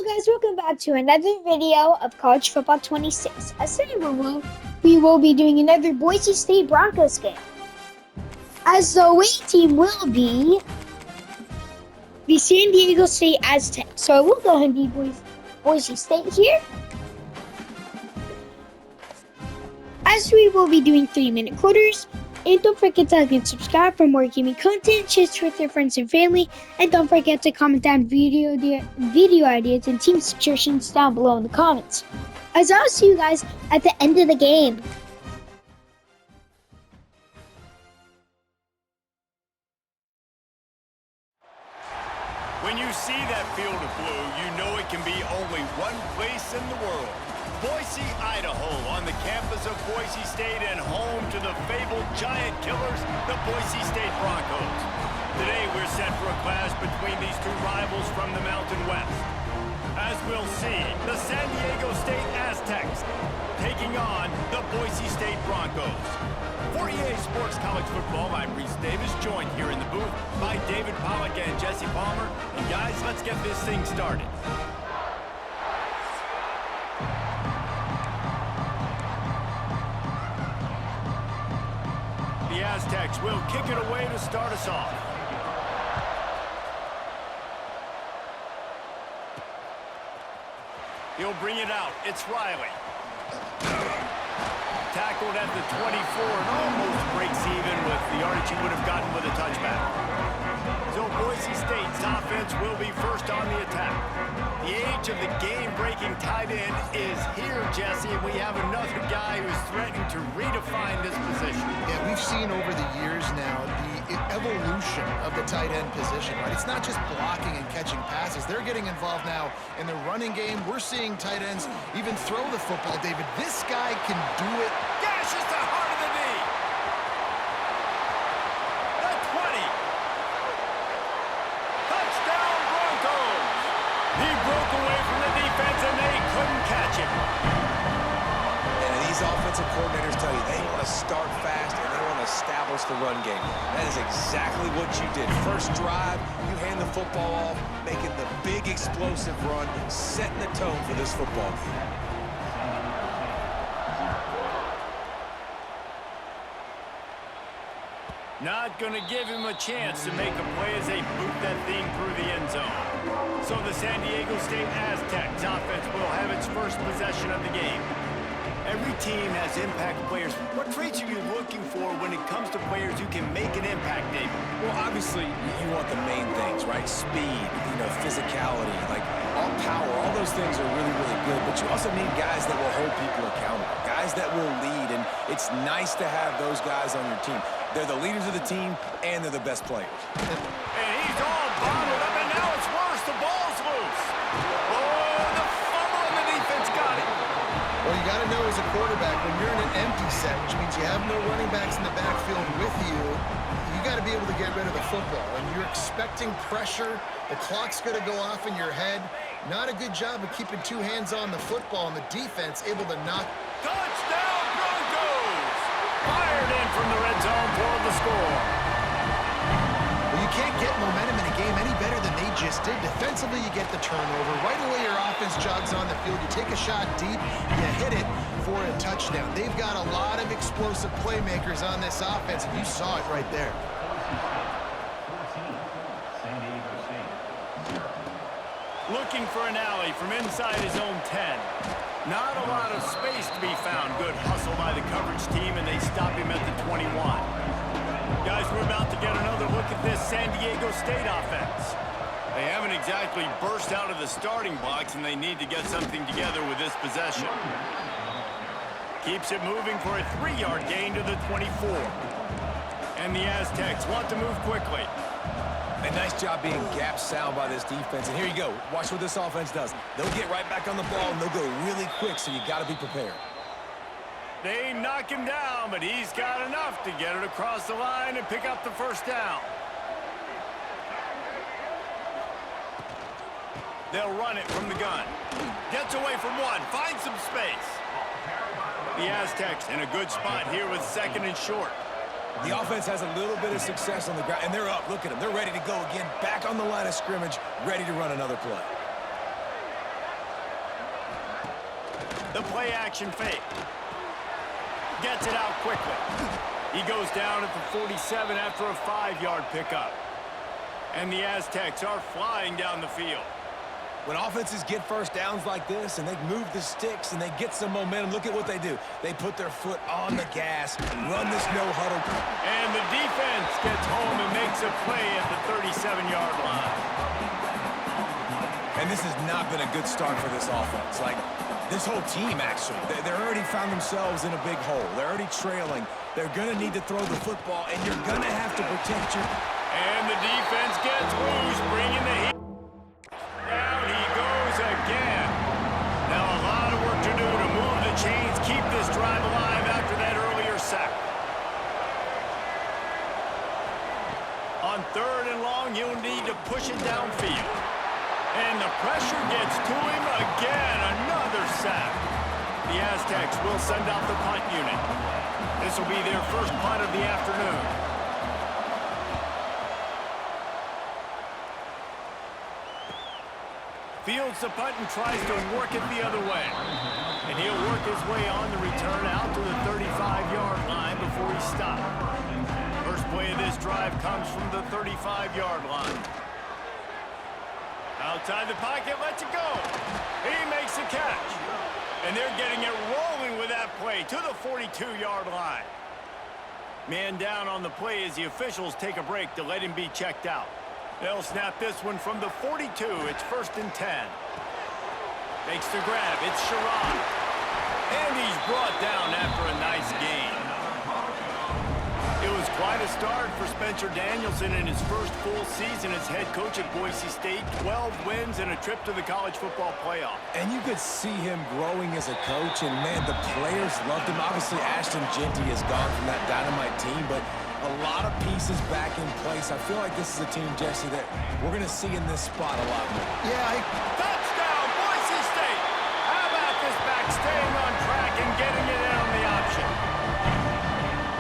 Hello guys, welcome back to another video of College Football 26. As today we will be doing another Boise State Broncos game. As the away team will be the San Diego State Aztecs. So I will go ahead and be Boise State here. As we will be doing 3-minute quarters. And don't forget to like and subscribe for more gaming content. Share with your friends and family. And don't forget to comment down video ideas and team suggestions down below in the comments. As I'll see you guys at the end of the game. When you see that field of blue, you know it can be only one place in the world. Boise, Idaho, on the campus of Boise State and home to the fabled giant killers, the Boise State Broncos. Today we're set for a clash between these two rivals from the Mountain West. As we'll see, the San Diego State Aztecs taking on the Boise State Broncos. For EA Sports College Football, I'm Reese Davis, joined here in the booth by David Pollack and Jesse Palmer. And guys, let's get this thing started. The Aztecs will kick it away to start us off. He'll bring it out. It's Riley. Tackled at the 24 and almost breaks even with the yardage he would have gotten with a touchback. So Boise State's offense will be first on the attack. The age of the game-breaking tight end is here, Jesse, and we have another guy who's threatening to redefine this position. Yeah, we've seen over the years now the evolution of the tight end position, right? It's not just blocking and catching passes. They're getting involved now in the running game. We're seeing tight ends even throw the football. David, this guy can do it. Gashes the heart of the knee. The 20. Touchdown, Broncos. He broke away from the defense, and they couldn't catch him. And these offensive coordinators tell you they want to start fast and they want to establish the run game. That is exactly what you did. First drive, you hand the football off, making the big explosive run, setting the tone for this football game. Not going to give him a chance to make a play as they boot that thing through the end zone. So the San Diego State Aztecs offense will have its first possession of the game. Every team has impact players. What traits are you looking for when it comes to players who can make an impact, David? Well, obviously, you want the main things, right? Speed, physicality, like all power, all those things are really, really good. But you also need guys that will hold people accountable, guys that will lead, and it's nice to have those guys on your team. They're the leaders of the team, and they're the best players. And he's all bottled up, and now it's worse. The ball's loose. Oh, the fumble, and the defense got it. Well, you got to know as a quarterback, when you're in an empty set, which means you have no running backs in the backfield with you, you got to be able to get rid of the football. And you're expecting pressure. The clock's going to go off in your head. Not a good job of keeping two hands on the football, and the defense able to knock. Touchdown, Broncos! Fired in from the red zone for the score. Well, you can't get momentum in a game any better than they just did. Defensively, you get the turnover. Right away, your offense jogs on the field. You take a shot deep, you hit it for a touchdown. They've got a lot of explosive playmakers on this offense, and you saw it right there. Looking for an alley from inside his own 10. Not a lot of space to be found. Good hustle by the coverage team, and they stop him at the 21. Guys, we're about to get another look at this San Diego State offense. They haven't exactly burst out of the starting blocks, and they need to get something together with this possession. Keeps it moving for a 3-yard gain to the 24. And the Aztecs want to move quickly. A nice job being gap sound by this defense. And here you go. Watch what this offense does. They'll get right back on the ball, and they'll go really quick, so you got to be prepared. They knock him down, but he's got enough to get it across the line and pick up the first down. They'll run it from the gun. Gets away from one, finds some space. The Aztecs in a good spot here with 2nd and short. The offense has a little bit of success on the ground, and they're up. Look at them. They're ready to go again. Back on the line of scrimmage, ready to run another play. The play action fake. Gets it out quickly. He goes down at the 47 after a 5-yard pickup. And the Aztecs are flying down the field. When offenses get first downs like this and they move the sticks and they get some momentum, look at what they do. They put their foot on the gas, run this no-huddle. And the defense gets home and makes a play at the 37-yard line. And this has not been a good start for this offense. Like, this whole team, actually. They're already found themselves in a big hole. They're already trailing. They're going to need to throw the football, and you're going to have to protect your... And the defense gets loose, bringing the heat. Down he goes again. Now a lot of work to do to move the chains, keep this drive alive after that earlier sack. On 3rd and long, he'll need to push it downfield. And the pressure gets to him again. Another sack. The Aztecs will send out the punt unit. This will be their first punt of the afternoon. Fields the punt and tries to work it the other way. And he'll work his way on the return out to the 35-yard line before he stopped. First play of this drive comes from the 35-yard line. Outside the pocket, lets it go. He makes the catch. And they're getting it rolling with that play to the 42-yard line. Man down on the play as the officials take a break to let him be checked out. They'll snap this one from the 42. It's 1st and 10. Makes the grab. It's Sherrod. And he's brought down after a nice gain. It was quite a start for Spencer Danielson in his first full season as head coach at Boise State. 12 wins and a trip to the college football playoff. And you could see him growing as a coach, and, man, the players loved him. Obviously, Ashton Jeanty has gone from that dynamite team, but a lot of pieces back in place. I feel like this is a team, Jesse, that we're going to see in this spot a lot more. Yeah, Touchdown, Boise State! How about this back staying on track and getting it in on the option?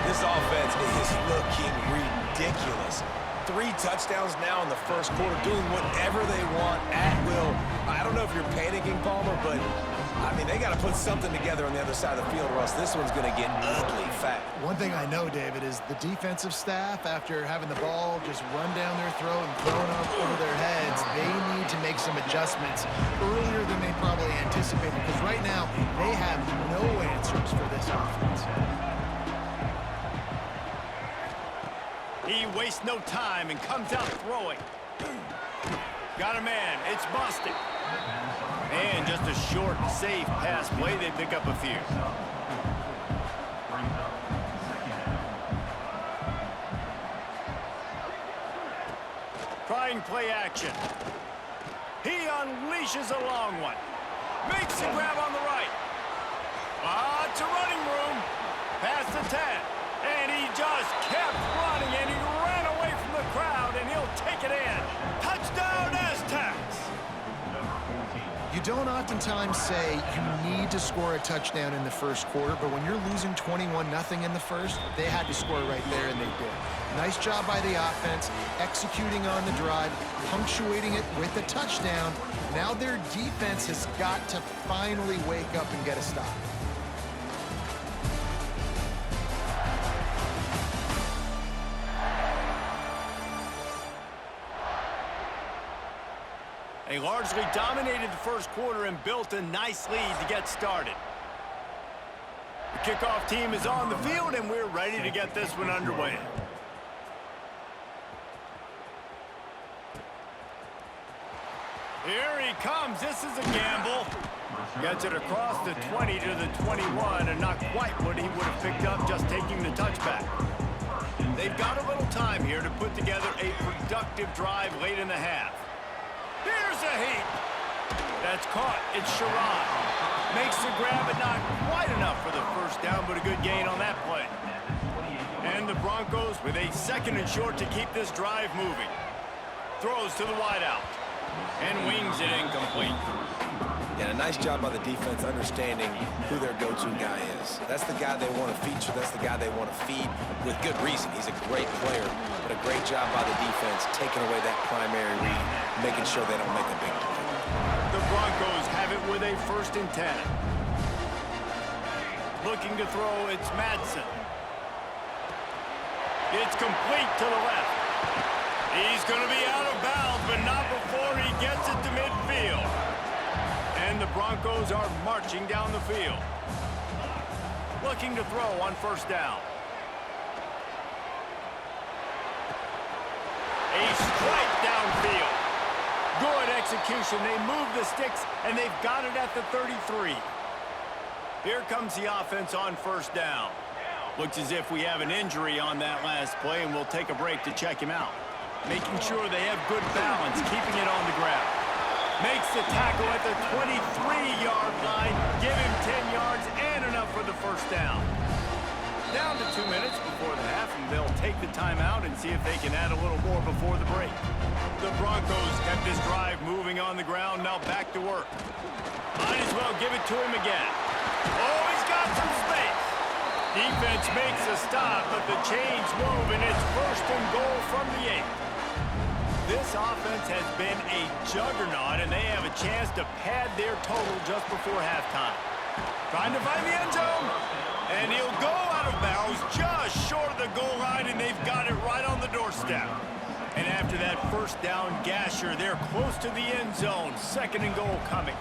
This offense is looking ridiculous. 3 touchdowns now in the first quarter, doing whatever they want at will. I don't know if you're panicking, Palmer, but, I mean, they got to put something together on the other side of the field, or else this one's going to get ugly fast. one thing I know, David, is the defensive staff, after having the ball just run down their throat and thrown up over their heads, they need to make some adjustments earlier than they probably anticipated, because right now they have no answers for this offense. He wastes no time and comes out throwing. Got a man. It's Bostic. And just a short, safe pass play. They pick up a few. Trying play action. He unleashes a long one. Makes the grab on the right. Lots of running room. Past the 10. And he just kept running, and he ran away from the crowd, and he'll take it in. Touchdown, Aztecs! You don't oftentimes say you need to score a touchdown in the first quarter, but when you're losing 21-0 in the first, they had to score right there, and they did. Nice job by the offense, executing on the drive, punctuating it with a touchdown. Now their defense has got to finally wake up and get a stop. They largely dominated the first quarter and built a nice lead to get started. The kickoff team is on the field, and we're ready to get this one underway. Here he comes. This is a gamble. Gets it across the 20 to the 21, and not quite what he would have picked up just taking the touchback. They've got a little time here to put together a productive drive late in the half. Here's a heat. That's caught. It's Sherrod. Makes the grab, but not quite enough for the first down, but a good gain on that play. And the Broncos with a 2nd and short to keep this drive moving. Throws to the wideout. And wings it incomplete. Yeah, a nice job by the defense understanding who their go-to guy is. That's the guy they want to feature. That's the guy they want to feed with good reason. He's a great player, but a great job by the defense taking away that primary read, making sure they don't make a big play. The Broncos have it with a 1st and 10. Looking to throw, it's Madsen. It's complete to the left. He's going to be out of bounds, but not before he gets it to midfield. And the Broncos are marching down the field. Looking to throw on first down. A strike downfield. Good execution. They move the sticks, and they've got it at the 33. Here comes the offense on first down. Looks as if we have an injury on that last play, and we'll take a break to check him out. Making sure they have good balance, keeping it on the ground. Makes the tackle at the 23-yard line. Give him 10 yards and enough for the first down. Down to 2 minutes before the half, and they'll take the timeout and see if they can add a little more before the break. The Broncos kept this drive moving on the ground, now back to work. Might as well give it to him again. Oh, he's got some space. Defense makes a stop, but the chains move, and it's first and goal from the 8. This offense has been a juggernaut, and they have a chance to pad their total just before halftime. Trying to find the end zone, and he'll go out of bounds just short of the goal line, and they've got it right on the doorstep. And after that first down gasher, they're close to the end zone. Second and goal coming.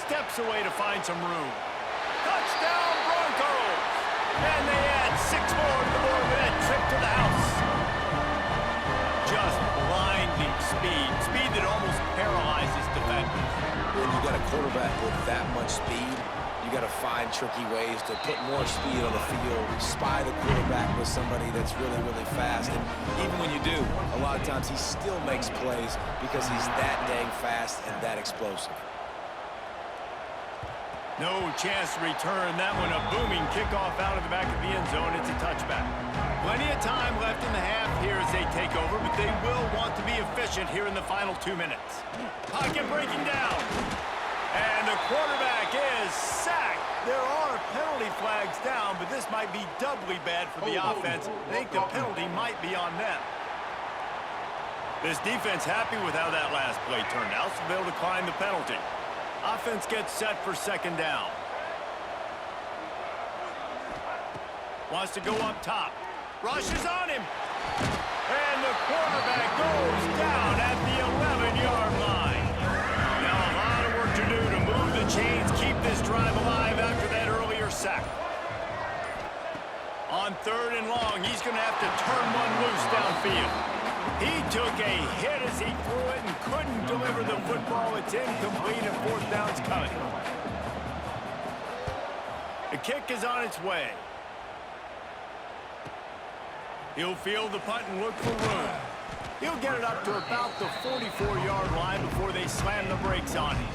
Steps away to find some room. Touchdown, Broncos! And they add 6 more to the board with that trip to the house. Just blinding speed. Speed that almost paralyzes defenders. When you got a quarterback with that much speed, you got to find tricky ways to put more speed on the field, spy the quarterback with somebody that's really, really fast. And even when you do, a lot of times he still makes plays because he's that dang fast and that explosive. No chance to return that one. A booming kickoff out of the back of the end zone. It's a touchback. Plenty of time left in the half here as they take over, but they will want to be efficient here in the final 2 minutes. Pocket breaking down. And the quarterback is sacked. There are penalty flags down, but this might be doubly bad for the offense. I think the penalty might be on them. This defense happy with how that last play turned out, so they'll decline the penalty. Offense gets set for second down. Wants to go up top. Rushes on him. And the quarterback goes down at the 11-yard line. Now a lot of work to do to move the chains, keep this drive alive after that earlier sack. On third and long, he's going to have to turn one loose downfield. He took a hit as he threw it and couldn't deliver the football. It's incomplete and fourth down's coming. The kick is on its way. He'll field the punt and look for room. He'll get it up to about the 44-yard line before they slam the brakes on him.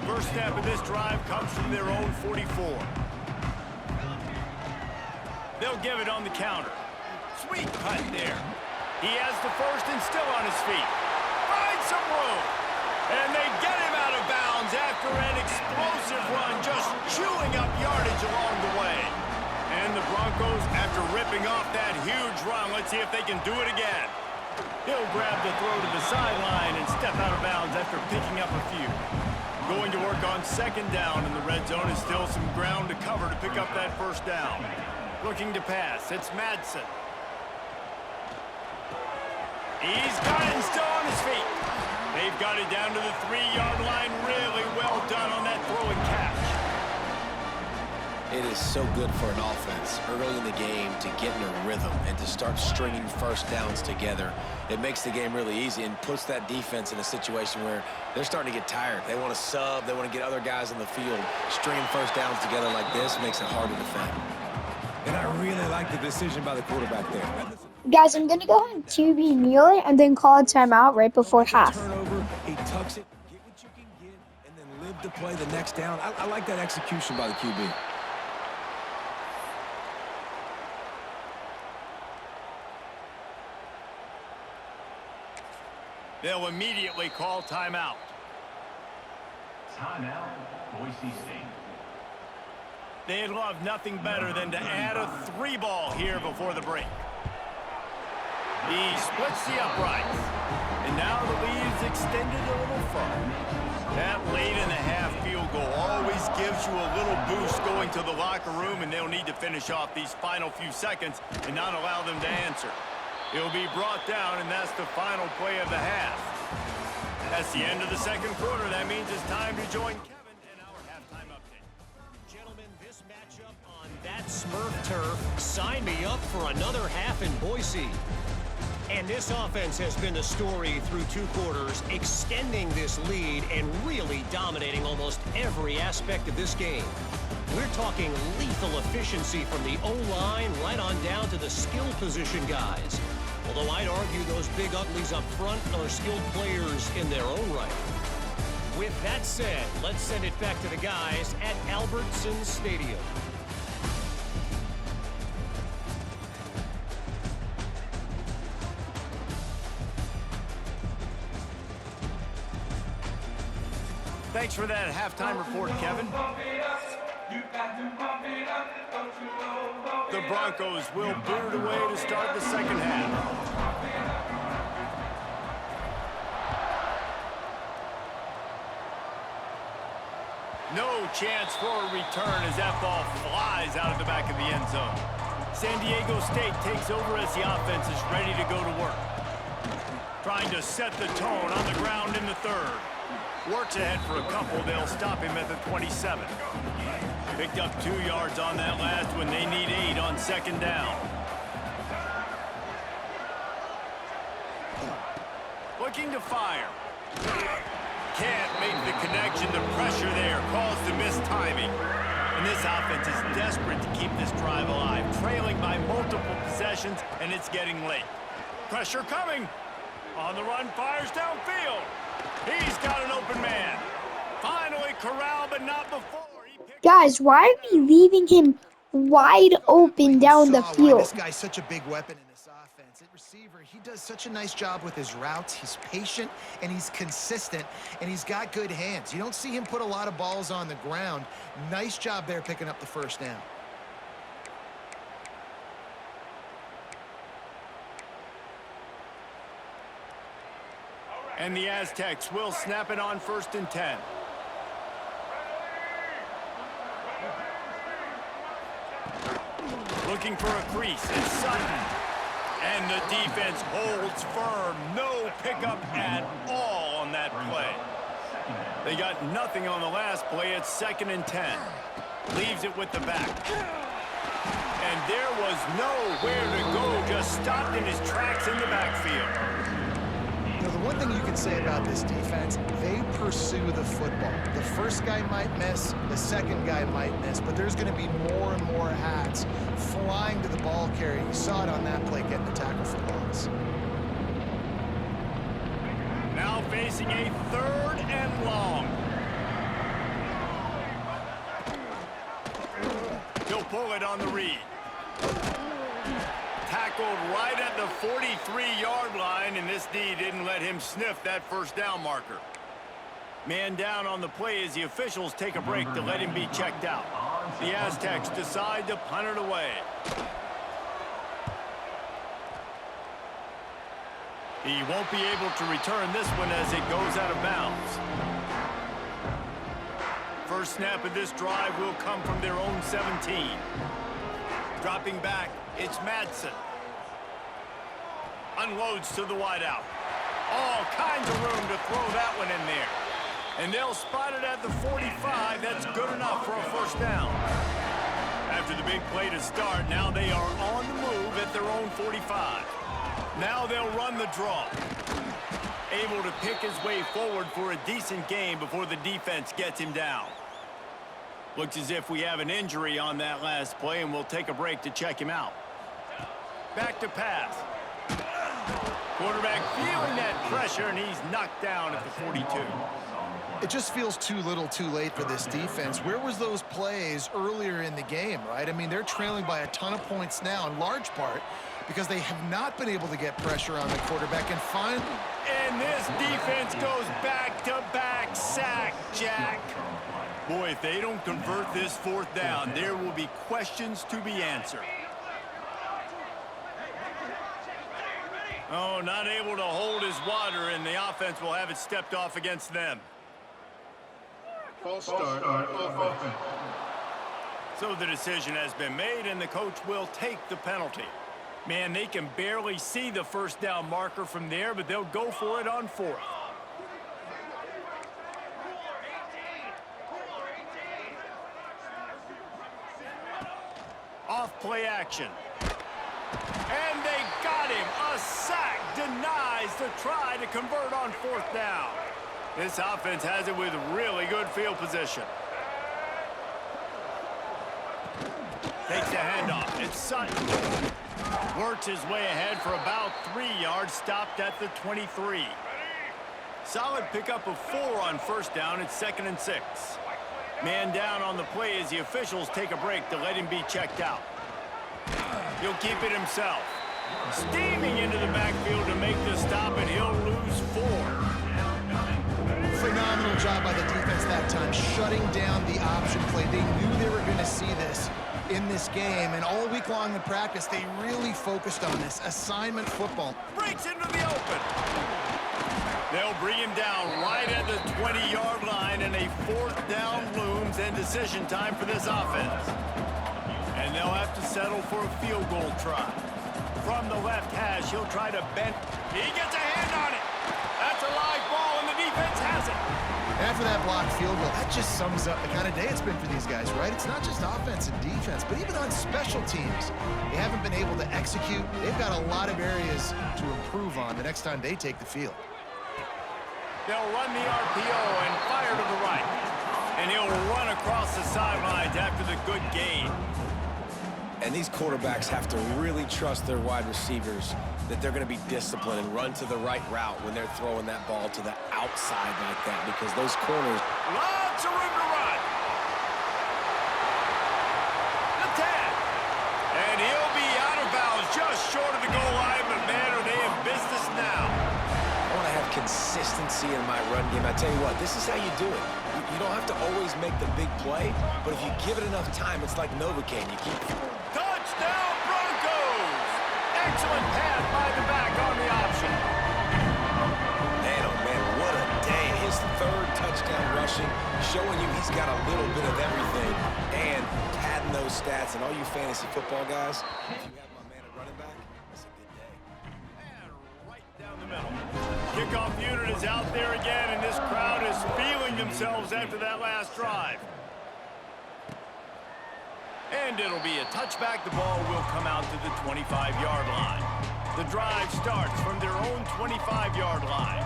First step of this drive comes from their own 44. They'll give it on the counter. Sweet punt there. He has the first and still on his feet. Finds some room. And they get him out of bounds after an explosive run, just chewing up yardage along the way. And the Broncos, after ripping off that huge run, let's see if they can do it again. He'll grab the throw to the sideline and step out of bounds after picking up a few. Going to work on second down, and the red zone is still some ground to cover to pick up that first down. Looking to pass, it's Madsen. He's got it and still on his feet. They've got it down to the 3-yard line. Really well done on that throw and catch. It is so good for an offense early in the game to get in a rhythm and to start stringing first downs together. It makes the game really easy and puts that defense in a situation where they're starting to get tired. They want to sub. They want to get other guys on the field. Stringing first downs together like this makes it hard to defend. And I really like the decision by the quarterback there. Guys, I'm going to go on QB kneel and then call a timeout right before half. Turnover, he tucks it, get what you can get, and then live to play the next down. I like that execution by the QB. They'll immediately call timeout. Timeout, Boise State. They'd love nothing better than to add a 3-ball here before the break. He splits the uprights. And now the lead's extended a little further. That late in the half field goal always gives you a little boost going to the locker room, and they'll need to finish off these final few seconds and not allow them to answer. It'll be brought down, and that's the final play of the half. That's the end of the second quarter. That means it's time to join Kevin in our halftime update. Gentlemen, this matchup on that Smurf turf, sign me up for another half in Boise. And this offense has been the story through 2 quarters, extending this lead and really dominating almost every aspect of this game. We're talking lethal efficiency from the O-line right on down to the skill position guys. Although I'd argue those big uglies up front are skilled players in their own right. With that said, let's send it back to the guys at Albertson Stadium. Thanks for that halftime report, Kevin. The Broncos will boot it away to start the second half. No chance for a return as that ball flies out of the back of the end zone. San Diego State takes over as the offense is ready to go to work. Trying to set the tone on the ground in the third. Works ahead for a couple. They'll stop him at the 27. Picked up 2 yards on that last when they need 8 on second down. Looking to fire. Can't make the connection. The pressure there caused the missed timing. And this offense is desperate to keep this drive alive. Trailing by multiple possessions, and it's getting late. Pressure coming. On the run, fires downfield. He's got an open man. Finally corralled, but not before. Guys, why are we leaving him wide open down the field? This guy's such a big weapon in this offense. At receiver, he does such a nice job with his routes. He's patient, and he's consistent, and he's got good hands. You don't see him put a lot of balls on the ground. Nice job there picking up the first down. And the Aztecs will snap it on 1st and 10. Looking for a crease. It's Sutton. And the defense holds firm. No pickup at all on that play. They got nothing on the last play. It's 2nd and 10. Leaves it with the back. And there was nowhere to go. Just stopped in his tracks in the backfield. You know, the one thing you can say about this defense, they pursue the football. The first guy might miss, the second guy might miss, but there's going to be more and more hats flying to the ball carrier. You saw it on that play getting the tackle for loss. Now facing a 3rd and long. He'll pull it on the read. Tackled right at the 43-yard line, and this D didn't let him sniff that first down marker. Man down on the play as the officials take a break to let him be checked out. The Aztecs decide to punt it away. He won't be able to return this one as it goes out of bounds. First snap of this drive will come from their own 17. Dropping back, it's Madsen. Unloads to the wideout. All kinds of room to throw that one in there. And they'll spot it at the 45. That's good enough for a first down. After the big play to start, now they are on the move at their own 45. Now they'll run the draw. Able to pick his way forward for a decent gain before the defense gets him down. Looks as if we have an injury on that last play, and we'll take a break to check him out. Back to pass. Quarterback feeling that pressure, and he's knocked down at the 42. It just feels too little too late for this defense. Where was those plays earlier in the game, right? I mean, they're trailing by a ton of points now, in large part because they have not been able to get pressure on the quarterback. And finally... And this defense goes back-to-back sack, Jack. Boy, if they don't convert this 4th down, there will be questions to be answered. Oh, not able to hold his water, and the offense will have it stepped off against them. False start on offense. So the decision has been made, and the coach will take the penalty. Man, they can barely see the first down marker from there, but they'll go for it on 4th. Off play action. And they got him. A sack denies the try to convert on 4th down. This offense has it with really good field position. Takes the handoff. It's Sutton. Works his way ahead for about 3 yards. Stopped at the 23. Solid pickup of 4 on 1st down. It's 2nd and 6. Man down on the play as the officials take a break to let him be checked out. He'll keep it himself. Steaming into the backfield to make the stop, and he'll lose 4. Phenomenal job by the defense that time, shutting down the option play. They knew they were going to see this in this game, and all week long in practice, they really focused on this assignment football. Breaks into the open. They'll bring him down right at the 20-yard line, and a 4th down looms, and decision time for this offense. And they'll have to settle for a field goal try. From the left hash, he'll try to bend. He gets a hand on it. That's a live ball, and the defense has it. After that blocked field goal, that just sums up the kind of day it's been for these guys, right? It's not just offense and defense, but even on special teams. They haven't been able to execute. They've got a lot of areas to improve on the next time they take the field. They'll run the RPO and fire to the right. And he'll run across the sidelines after the good gain. And these quarterbacks have to really trust their wide receivers that they're going to be disciplined and run to the right route when they're throwing that ball to the outside like that, because those corners... Lots of room to run. The 10. And he'll be out of bounds just short of the goal line, but man, are they in business now. I want to have consistency in my run game. I tell you what, this is how you do it. You don't have to always make the big play, but if you give it enough time, it's like Novocaine. You keep... Touchdown Broncos! Excellent pass by the back on the option. Man, oh man, what a day. His 3rd touchdown rushing, showing you he's got a little bit of everything, and padding those stats. And all you fantasy football guys, if you have my man at running back, it's a good day. And right down the middle. Kickoff unit is out there again, and this crowd is feeling themselves after that last drive. And it'll be a touchback. The ball will come out to the 25-yard line. The drive starts from their own 25-yard line.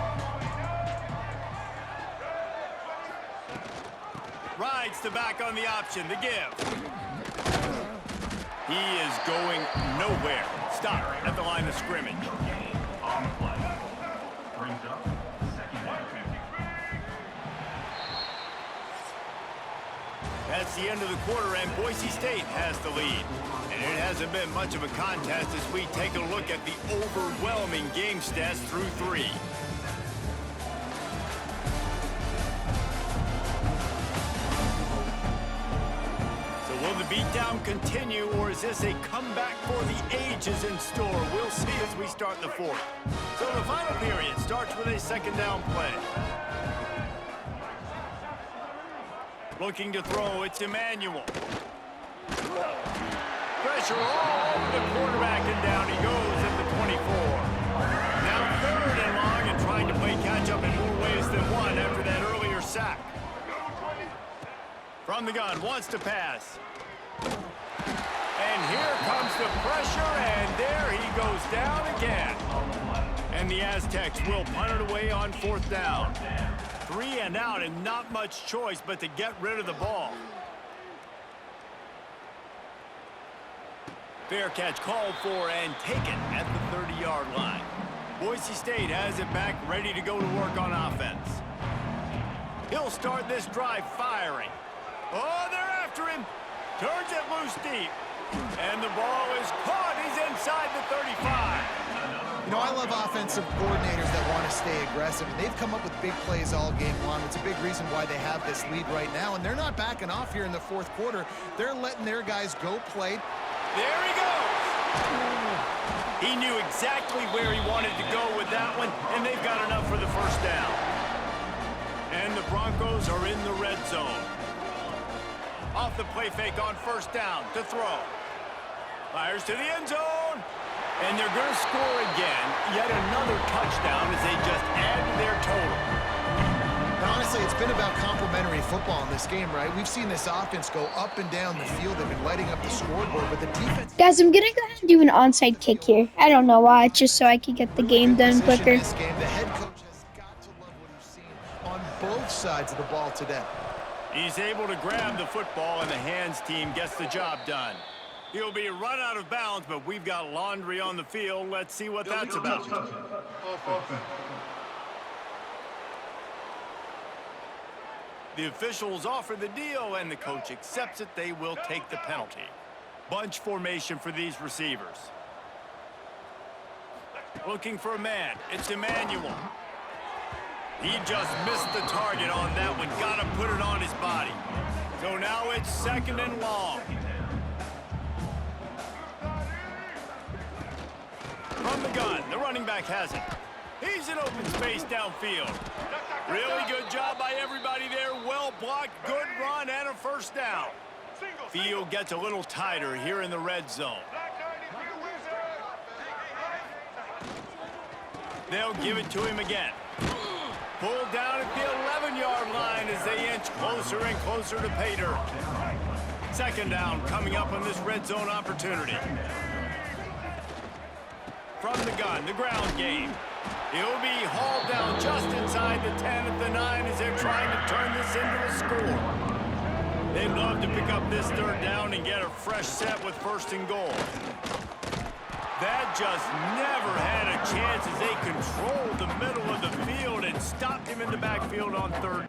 Rides the back on the option, the give. He is going nowhere. Stop at the line of scrimmage. On the play. Brings up 2nd and 50. That's the end of the quarter, and Boise State has the lead. And it hasn't been much of a contest as we take a look at the overwhelming game stats through 3. So will the beatdown continue, or is this a comeback for the ages in store? We'll see as we start the 4th. So the final period starts with a 2nd down play. Looking to throw, it's Emmanuel. Pressure all over the quarterback, and down he goes at the 24. Now 3rd and long, and trying to play catch-up in more ways than one after that earlier sack. From the gun, wants to pass. And here comes the pressure, and there he goes down again. And the Aztecs will punt it away on 4th down. 3 and out, and not much choice but to get rid of the ball. Fair catch called for and taken at the 30-yard line. Boise State has it back, ready to go to work on offense. He'll start this drive firing. Oh, they're after him. Turns it loose deep. And the ball is caught. He's inside the 35. You know, I love offensive coordinators that want to stay aggressive, and they've come up with big plays all game long. It's a big reason why they have this lead right now, and they're not backing off here in the 4th quarter. They're letting their guys go play. There he goes. He knew exactly where he wanted to go with that one, and they've got enough for the 1st down. And the Broncos are in the red zone. Off the play fake on first down to throw. Fires to the end zone. And they're going to score again. Yet another touchdown as they just add to their total. Now, honestly, it's been about complementary football in this game, right? We've seen this offense go up and down the field. They've been lighting up the scoreboard, but the defense... Guys, I'm gonna go ahead and do an onside kick here. I don't know why, just so I could get the game done quicker. This game, the head coach has got to love what he's seen on both sides of the ball today. He's able to grab the football, and the hands team gets the job done. He'll be run out of bounds, but we've got laundry on the field. Let's see what that's about. The officials offer the deal, and the coach accepts it. They will take the penalty. Bunch formation for these receivers. Looking for a man. It's Emmanuel. He just missed the target on that one. Got to put it on his body. So now it's 2nd and long. From the gun, the running back has it. He's in open space downfield. Really good job by everybody there. Well blocked, good run, and a first down. Field gets a little tighter here in the red zone. They'll give it to him again. Pulled down at the 11-yard line as they inch closer and closer to pay dirt. 2nd down coming up on this red zone opportunity. From the gun, the ground game. He'll be hauled down just inside the 10 at the 9 as they're trying to turn this into a score. They'd love to pick up this 3rd down and get a fresh set with 1st and goal. That just never had a chance as they controlled the middle of the field and stopped him in the backfield on 3rd.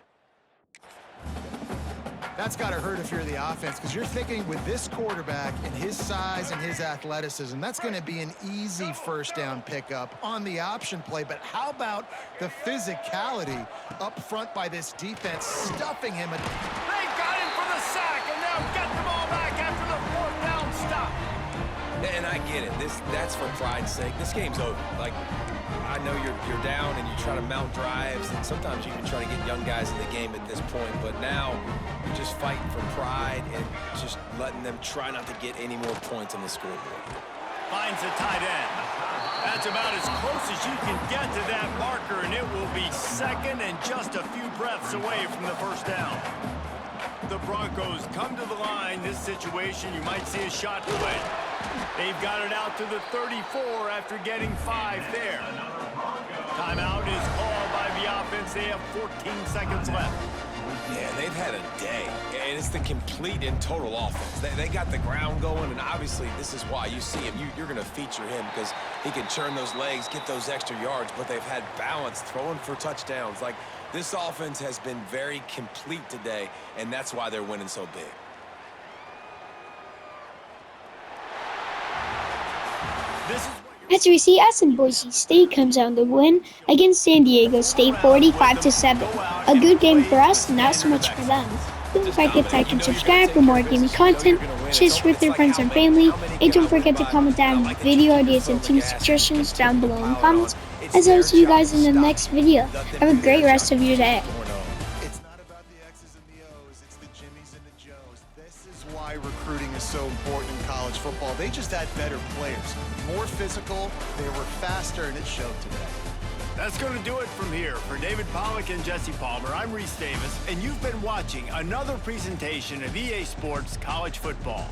That's got to hurt if you're the offense, because you're thinking with this quarterback and his size and his athleticism, that's going to be an easy 1st down pickup on the option play. But how about the physicality up front by this defense, stuffing him? They got him for the sack, and now get the ball back after the 4th down stop. And I get it. That's for pride's sake. This game's over. Like, I know you're down and you try to mount drives, and sometimes you can try to get young guys in the game at this point, but now you're just fighting for pride and just letting them try not to get any more points on the scoreboard. Finds the tight end. That's about as close as you can get to that marker, and it will be 2nd and just a few breaths away from the 1st down. The Broncos come to the line. This situation, you might see a shot to win. They've got it out to the 34 after getting 5 there. Timeout is called by the offense. They have 14 seconds left. Yeah, they've had a day, and it's the complete and total offense. They got the ground going, and obviously this is why you see him. You're going to feature him because he can churn those legs, get those extra yards, but they've had balance, throwing for touchdowns. Like, this offense has been very complete today, and that's why they're winning so big. As we see, us in Boise State comes out the win against San Diego State 45-7. A good game for us, not so much for them. Don't forget to like and subscribe for more gaming content, share with your friends and family, and don't forget to comment down video ideas and team suggestions down below in the comments. As I will see you guys in the next video. Have a great rest of your day. It's not about the X's and the O's, it's the Jimmys and the Joes. This is why recruiting is so important in college football. They just had better players, more physical, they were faster, and it showed today. That's going to do it from here. For David Pollack and Jesse Palmer, I'm Reese Davis, and you've been watching another presentation of EA Sports College Football.